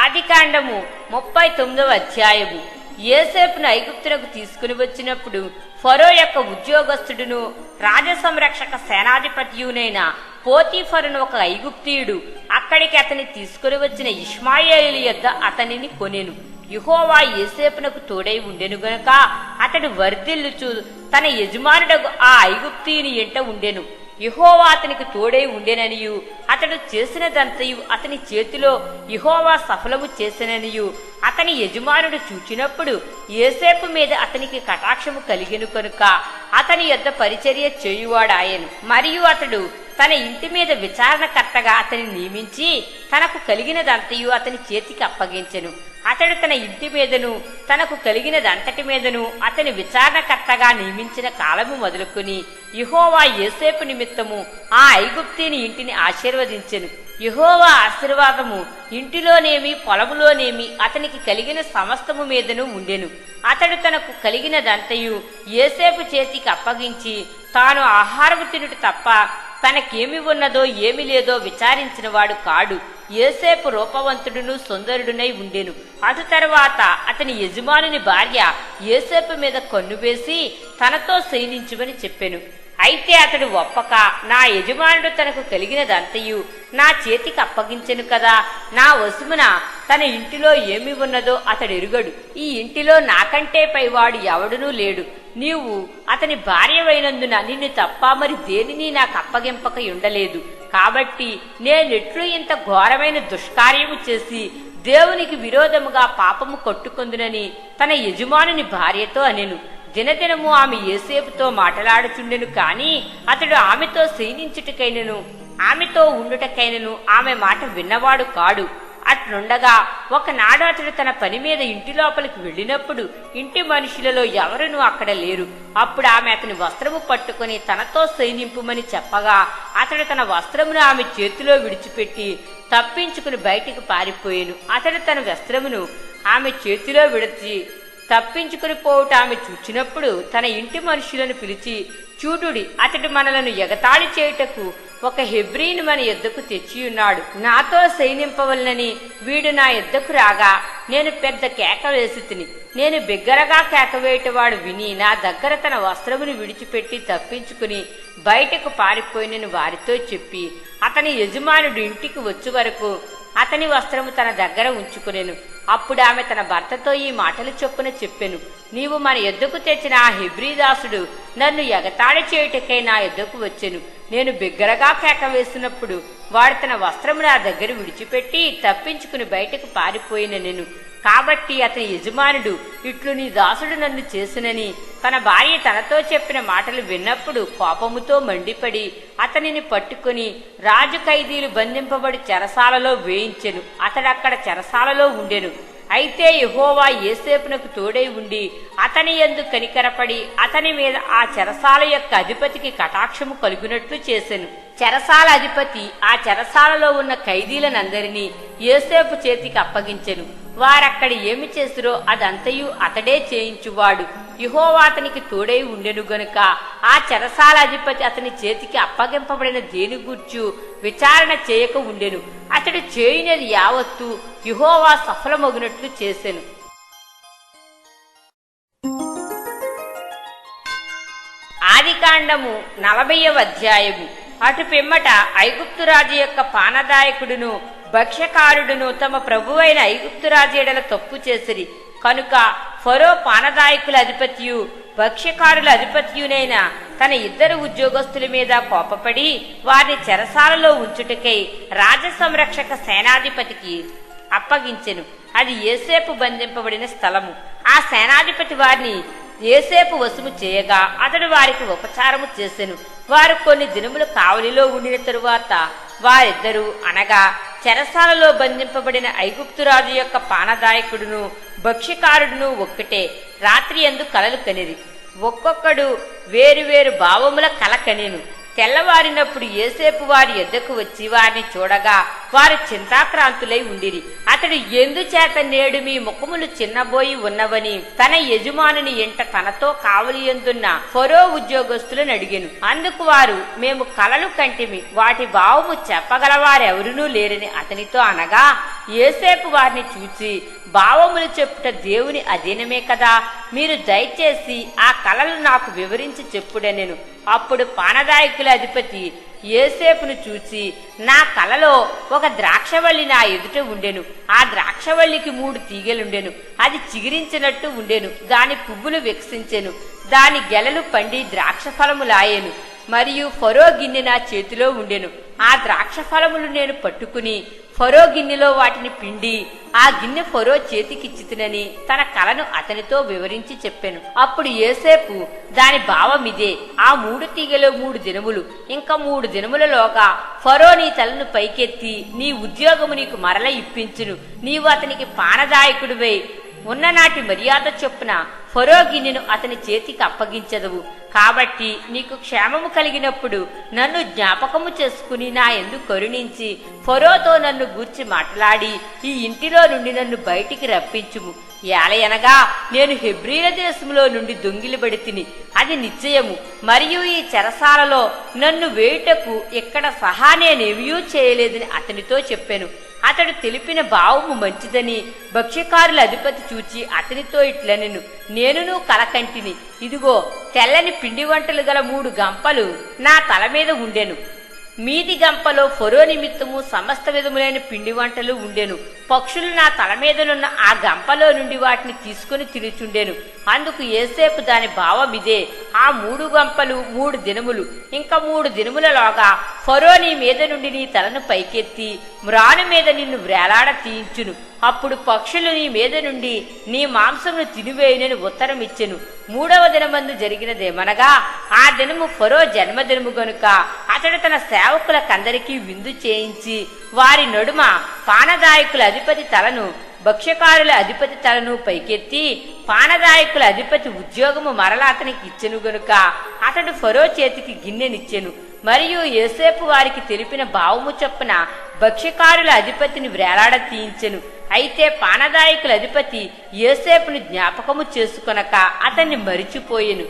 ఆదికాండము 39వ అధ్యాయము. యోసేపును ఐగుప్తునకు తీసుకుని వచ్చినప్పుడు ఫరో యొక్క ఉద్యోగస్తుడును రాజసంరక్షక సేనాధిపతియునైన పోతీఫరును ఒక ఐగుప్తీయుడు అక్కడికి అతని తీసుకుని వచ్చిన ఇష్మాయేలు యొద్ద అతనిని కొనెను. యెహోవా యోసేపునకు తోడై ఉండెను గనుక అతడు వర్ధిల్లుచు తన యజమానుడగు ఆ ఐగుప్తీయుని ఎంట ఉండెను. యెహోవా అతనికి తోడై ఉండెననియు అతడు చేసినదంతయు అతని చేతిలో యెహోవా సఫలము చేసిననియు అతని యజమానుడు చూచినప్పుడు యోసేపు మీద అతనికి కటాక్షము కలిగెను కనుక అతని యొద్ద పరిచర్య చేయువాడాయెను. మరియు అతడు తన ఇంటి మీద విచారణకర్తగా అతని నియమించి తనకు కలిగినదంతయు అతని చేతికి అప్పగించెను. అతడు తన ఇంటి మీదను తనకు కలిగినదంతటి మీదను అతని విచారణకర్తగా నియమించిన కాలము మొదలుకొని యెహోవా యోసేపు నిమిత్తము ఆ ఐగుప్తీని ఇంటిని ఆశీర్వదించెను. యెహోవా ఆశీర్వాదము ఇంటిలోనేమి పొలములోనేమి అతనికి కలిగిన సమస్తము మీదను ఉండెను. అతడు తనకు కలిగినదంతయు యోసేపు చేతికి అప్పగించి తాను ఆహారము తినుట తప్ప తనకేమి ఉన్నదో ఏమి లేదో విచారించిన వాడు కాడు. యోసేపు రూపవంతుడును సుందరుడునై ఉండెను. అటు తరువాత అతని యజమానుని భార్య యోసేపు మీద కన్ను వేసి తనతో శయనించుమని చెప్పెను. అయితే అతడు ఒప్పక, నా యజమానుడు తనకు కలిగినదంతయు నా చేతికి అప్పగించెను కదా, నా వశమున తన ఇంటిలో ఏమి ఉన్నదో అతడు ఎరుగడు. ఈ ఇంటిలో నాకంటే పైవాడు ఎవడునూ లేడు. నీవు అతని భార్యవైనందున నిన్ను తప్ప మరి దేనిని నాకు అప్పగింపక ఉండలేదు. కాబట్టి నేనెట్లు ఇంత ఘోరమైన దుష్కార్యము చేసి దేవునికి విరోధముగా పాపము కొట్టుకొందునని తన యజమానుని భార్యతో అనెను. దినదినము ఆమె యోసేపుతో మాటలాడుచుండెను. కాని అతడు ఆమెతో శయనించుటకైనను ఆమెతో ఉండుటకైనను ఆమె మాట విన్నవాడు కాడు. అట్లుండగా ఒకనాడు అతడు తన పని మీద ఇంటి లోపలికి వెళ్ళినప్పుడు ఇంటి మనుషులలో ఎవరునూ అక్కడ లేరు. అప్పుడు ఆమె అతని వస్త్రము పట్టుకుని తనతో శయనింపుమని చెప్పగా అతడు తన వస్త్రమును ఆమె చేతిలో విడిచిపెట్టి తప్పించుకుని బయటికి పారిపోయాను. అతడు తన వస్త్రమును ఆమె చేతిలో విడిచి తప్పించుకుని పోవుట ఆమె చూచినప్పుడు తన ఇంటి మనుషులను పిలిచి, చూడుడి, అతడు మనలను ఎగతాళి చేయుటకు ఒక హెబ్రీను మన యొద్దకు తెచ్చియున్నాడు. నాతో శయనింపవలనని వీడు నా యొద్దకు రాగా నేను పెద్ద కేక వేసి తిని, నేను బిగ్గరగా కేకవేయటవాడు విని నా దగ్గర తన వస్త్రమును విడిచిపెట్టి తప్పించుకుని బయటకు పారిపోయినని వారితో చెప్పి అతని యజమానుడు ఇంటికి వచ్చే వరకు అతని వస్త్రము తన దగ్గర ఉంచుకునేను. అప్పుడు ఆమె తన భర్తతో ఈ మాటలు చొప్పున చెప్పెను, నీవు మన యొద్దకు తెచ్చిన ఆ హెబ్రీదాసుడు నన్ను ఎగతాళి చేయుటకై నా యొద్దకు వచ్చెను. నేను బిగ్గరగా కేక వేసినప్పుడు వాడు తన వస్త్రము నా దగ్గర విడిచిపెట్టి తప్పించుకుని బయటకు పారిపోయిన నేను. కాబట్టి అతని యజమానుడు, ఇట్లు నీ దాసుడు నన్ను చేసినని తన భార్య తనతో చెప్పిన మాటలు విన్నప్పుడు కోపముతో మండిపడి అతనిని పట్టుకుని రాజు ఖైదీలు బంధింపబడి చెరసాలలో వేయించెను. అతడక్కడ చెరసాలలో ఉండెను. అయితే యెహోవా యోసేపునకు తోడై ఉండి అతని యందు కనికరపడి అతని మీద ఆ చెరసాల యొక్క అధిపతికి కటాక్షము కలుగునట్లు చేసెను. చెరసాల అధిపతి ఆ చెరసాలలో ఉన్న ఖైదీలనందరినీ యోసేపు చేతికి అప్పగించెను. వారక్కడ ఏమి చేసిరో అదంతయు అతడే చేయించువాడు. యెహోవా అతనికి తోడై ఉండెను గనుక ఆ చెరసాల అధిపతి అతని చేతికి అప్పగింపబడిన దేని గూర్చు విచారణ చేయక ఉండెను. అతడు చేయునది యావత్తు యెహోవా సఫలమగునట్లు చేసెను. ఆదికాండము 40వ అధ్యాయము. అటు పిమ్మట ఐగుప్తురాజు యొక్క పానదాయకుడును భక్ష్యకారుడును తమ ప్రభువైన ఐగుప్తురాజు ఎడల తప్పు చేసిరి కనుక ఫరో పానదాయకుల అధిపతియు భక్ష్యకారుల అధిపతియునైన తన ఇద్దరు ఉద్యోగస్తుల మీద కోపపడి వారిని చెరసాలలో ఉంచుటకై రాజసంరక్షక సేనాధిపతికి అప్పగించెను. అది యోసేపు బంధింపబడిన స్థలము. ఆ సేనాధిపతి వారిని యోసేపు వశము చేయగా అతడు వారికి ఉపచారము చేసెను. వారు కొన్ని దినములు కావలిలో ఉండిన తరువాత వారిద్దరూ అనగా చెరసాలలో బంధింపబడిన ఐగుప్తురాజు యొక్క పానదాయకుడును భక్ష్యకారుడును ఒక్కటే రాత్రి యందు కలలు కనిరి. ఒక్కొక్కడు వేరువేరు భావముల కల కనెను. తెల్లవారినప్పుడు యోసేపు వారి యొద్దకు వచ్చి వారిని చూడగా వారు చింతాక్రాంతులై ఉండిరి. అతడు ఎందుచేత నేడు మీ ముఖములు చిన్నబోయి ఉన్నవని తన యజమానుని ఎంట తనతో కావలియందున్న ఫరో ఉద్యోగస్తులను అడిగెను. అందుకు వారు, మేము కలలు కంటిమి, వాటి భావము చెప్పగలవారెవరునూ లేరని అతనితో అనగా, యోసేపు వారిని చూచి, భావములు చెప్పుట దేవుని అధీనమే కదా, మీరు దయచేసి ఆ కలలు నాకు వివరించి చెప్పుడనెను. అప్పుడు పానదాయకుల అధిపతి యోసేపును చూచి, నా కలలో ఒక ద్రాక్షవల్లి నా ఎదుట ఉండెను. ఆ ద్రాక్షవల్లికి 3 తీగెలుండెను. అది చిగిరించినట్టు ఉండెను. దాని పువ్వులు వికసించెను. దాని గెలలు పండి ద్రాక్ష ఫలములాయెను. మరియు ఫరో గిన్నె నా చేతిలో ఉండెను. ఆ ద్రాక్ష ఫలములు నేను పట్టుకుని ఫరో గిన్నెలో వాటిని పిండి ఆ గిన్నె ఫరో చేతికిచ్చితినని తన కలను అతనితో వివరించి చెప్పాను. అప్పుడు యోసేపు, దాని భావమిదే, ఆ 3 తీగలో 3 దినములు, ఇంకా 3 దినములలోగా ఫరో నీ తలను పైకెత్తి నీ ఉద్యోగము నీకు మరల ఇప్పించును. నీవు అతనికి పానదాయకుడివై ఉన్ననాటి మర్యాద చొప్పున ఫరో గిన్నెను అతని చేతికి అప్పగించదవు. కాబట్టి నీకు క్షేమము కలిగినప్పుడు నన్ను జ్ఞాపకము చేసుకుని నా యందు కరుణించి ఫరోతో నన్ను గూర్చి మాట్లాడి ఈ ఇంటిలో నుండి నన్ను బయటికి రప్పించుము. ఏలయనగా నేను హెబ్రీల దేశంలో నుండి దొంగిలిబడి తిని, అది నిశ్చయము. మరియు ఈ చెరసాలలో నన్ను వేయుటకు ఇక్కడ సహా నేనేమీ చేయలేదని అతనితో చెప్పాను. అతడు తెలిపిన భావము మంచిదని భక్ష్యకారుల అధిపతి చూచి అతనితో ఇట్లనెను, నేనును కలకంటిని. ఇదిగో తెల్లని పిండి వంటలు గల 3 గంపలు నా తల మీద ఉండెను. మీది గంపలో ఫరో నిమిత్తము సమస్త విధములైన పిండి వంటలు ఉండెను. పక్షులు నా తల మీదనున్న ఆ గంపలో నుండి వాటిని తీసుకుని తినుచుండెను. అందుకు యోసేపు, దాని భావమిదే, ఆ 3 గంపలు 3 దినములు, ఇంకా 3 దినములలోగా ఫరో నీ మీద నుండి నీ తలను పైకెత్తి మ్రాను మీద నిన్ను వ్రేలాడ తీయించును. అప్పుడు పక్షులు నీ మీద నుండి నీ మాంసమును తినివేయునని ఉత్తరం ఇచ్చెను. 3వ దినమందు జరిగినదేమనగా, ఆ దినము ఫరో జన్మదినము గనుక అతడు తన సేవకులకందరికీ విందు చేయించి వారి నడుమ పానదాయకుల అధిపతి తలను భక్ష్యకారుల అధిపతి తలను పైకెత్తి పానదాయకుల అధిపతి ఉద్యోగము మరలా అతనికి ఇచ్చెను గనుక అతడు ఫరో చేతికి గిన్నెనిచ్చెను. మరియు యోసేపు వారికి తెలిపిన భావము చొప్పున భక్ష్యకారుల అధిపతిని వ్రేలాడ తీయించెను. అయితే పానదాయకుల అధిపతి యోసేపును జ్ఞాపకము చేసుకొనక అతన్ని మరిచిపోయెను.